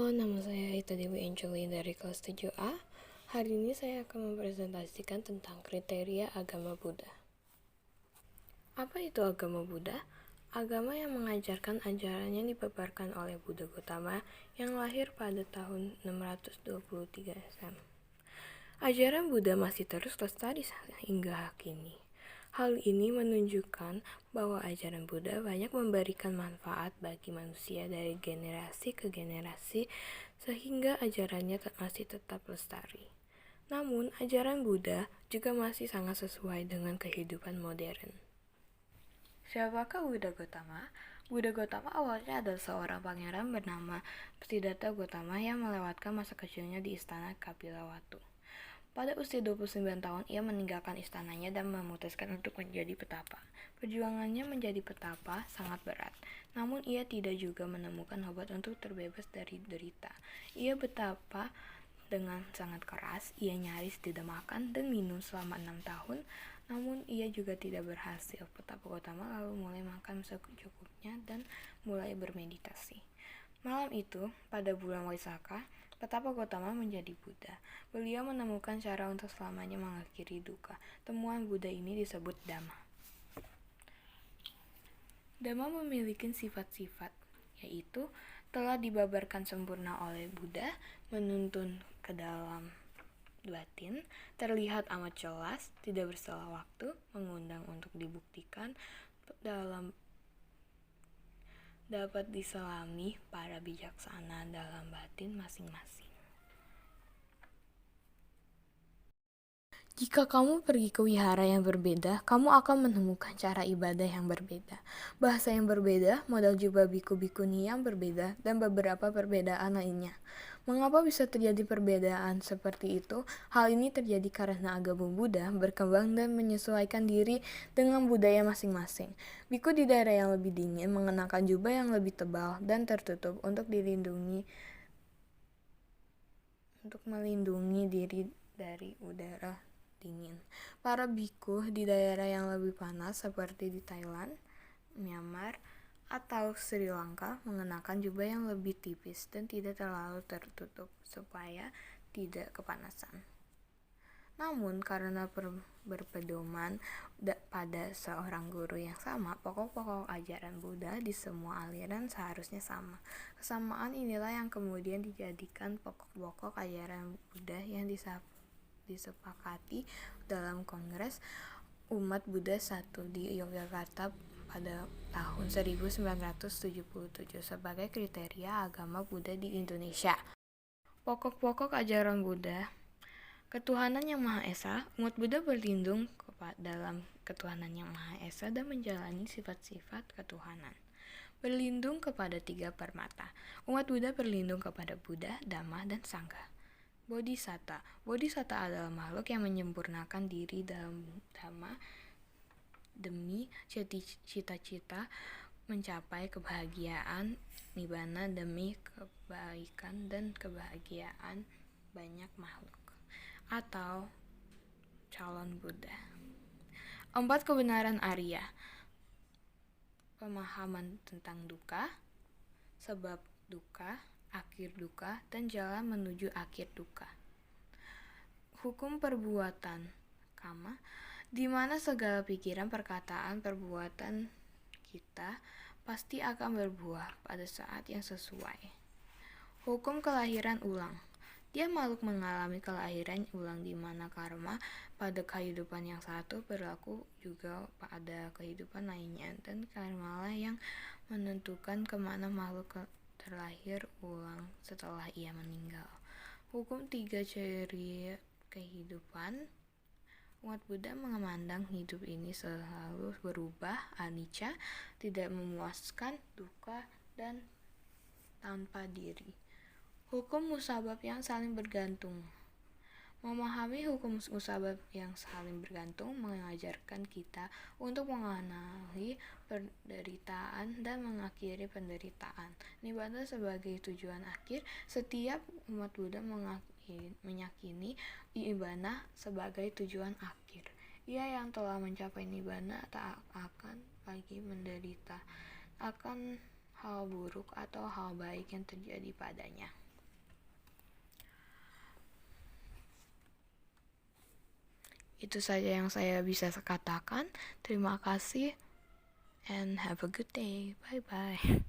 nama saya Ita Dewi Angeli dari kelas 7A. Hari ini saya akan mempresentasikan tentang kriteria agama Buddha. Apa itu agama Buddha? Agama yang mengajarkan ajaran yang dipaparkan oleh Buddha Gautama yang lahir pada tahun 623 SM. Ajaran Buddha masih terus lestari hingga kini. Hal ini menunjukkan bahwa ajaran Buddha banyak memberikan manfaat bagi manusia dari generasi ke generasi sehingga ajarannya masih tetap lestari. Namun, ajaran Buddha juga masih sangat sesuai dengan kehidupan modern. Siapakah Buddha Gautama? Buddha Gautama awalnya adalah seorang pangeran bernama Siddhartha Gautama yang melewatkan masa kecilnya di istana Kapilavatthu. Pada usia 29 tahun, ia meninggalkan istananya dan memutuskan untuk menjadi petapa. Perjuangannya menjadi petapa sangat berat, namun ia tidak juga menemukan obat untuk terbebas dari derita. Ia betapa dengan sangat keras, ia nyaris tidak makan dan minum selama 6 tahun, namun ia juga tidak berhasil. Petapa Gautama lalu mulai makan secukupnya dan mulai bermeditasi. Malam itu, pada bulan Waisakha, Petapa Gautama menjadi Buddha. Beliau menemukan cara untuk selamanya mengakhiri duka. Temuan Buddha ini disebut Dhamma. Dhamma memiliki sifat-sifat, yaitu telah dibabarkan sempurna oleh Buddha, menuntun ke dalam batin, terlihat amat jelas, tidak berselang waktu, mengundang untuk dibuktikan, dapat diselami para bijaksana dalam batin masing-masing. Jika kamu pergi ke wihara yang berbeda, kamu akan menemukan cara ibadah yang berbeda, bahasa yang berbeda, model jubah biku-bikuni yang berbeda, dan beberapa perbedaan lainnya. Mengapa bisa terjadi perbedaan seperti itu? Hal ini terjadi karena agama Buddha berkembang dan menyesuaikan diri dengan budaya masing-masing. Biku di daerah yang lebih dingin mengenakan jubah yang lebih tebal dan tertutup untuk melindungi diri dari udara dingin. Para biku di daerah yang lebih panas seperti di Thailand, Myanmar, atau Sri Lanka mengenakan jubah yang lebih tipis dan tidak terlalu tertutup supaya tidak kepanasan. Namun karena berpedoman pada seorang guru yang sama, pokok-pokok ajaran Buddha di semua aliran seharusnya sama. Kesamaan inilah yang kemudian dijadikan pokok-pokok ajaran Buddha yang disepakati dalam Kongres Umat Buddha I di Yogyakarta pada tahun 1977 sebagai kriteria agama Buddha di Indonesia. Pokok-pokok ajaran Buddha. Ketuhanan yang Maha Esa. Umat Buddha berlindung dalam ketuhanan yang Maha Esa dan menjalani sifat-sifat ketuhanan. Berlindung kepada 3 permata. Umat Buddha berlindung kepada Buddha, Dhamma, dan Sangha. Bodhisatta. Bodhisatta adalah makhluk yang menyempurnakan diri dalam Dhamma demi cita-cita mencapai kebahagiaan nibbana demi kebaikan dan kebahagiaan banyak makhluk, atau calon Buddha. 4 kebenaran Arya. Pemahaman tentang duka, sebab duka, akhir duka, dan jalan menuju akhir duka. Hukum perbuatan kama, di mana segala pikiran, perkataan, perbuatan kita pasti akan berbuah pada saat yang sesuai. Hukum kelahiran ulang. Dia makhluk mengalami kelahiran ulang di mana karma pada kehidupan yang satu berlaku juga pada kehidupan lainnya, dan karmalah yang menentukan kemana makhluk terlahir ulang setelah ia meninggal. Hukum 3 ciri kehidupan. Umat Buddha memandang hidup ini selalu berubah, anicca, tidak memuaskan, duka, dan tanpa diri. Hukum musabab yang saling bergantung. Memahami hukum musabab yang saling bergantung mengajarkan kita untuk mengenali penderitaan dan mengakhiri penderitaan. Nibbana sebagai tujuan akhir. Setiap umat Buddha meyakini Nibbana sebagai tujuan akhir. Ia yang telah mencapai Nibbana tak akan lagi menderita akan hal buruk atau hal baik yang terjadi padanya. Itu saja yang saya bisa katakan. Terima kasih and have a good day. Bye bye.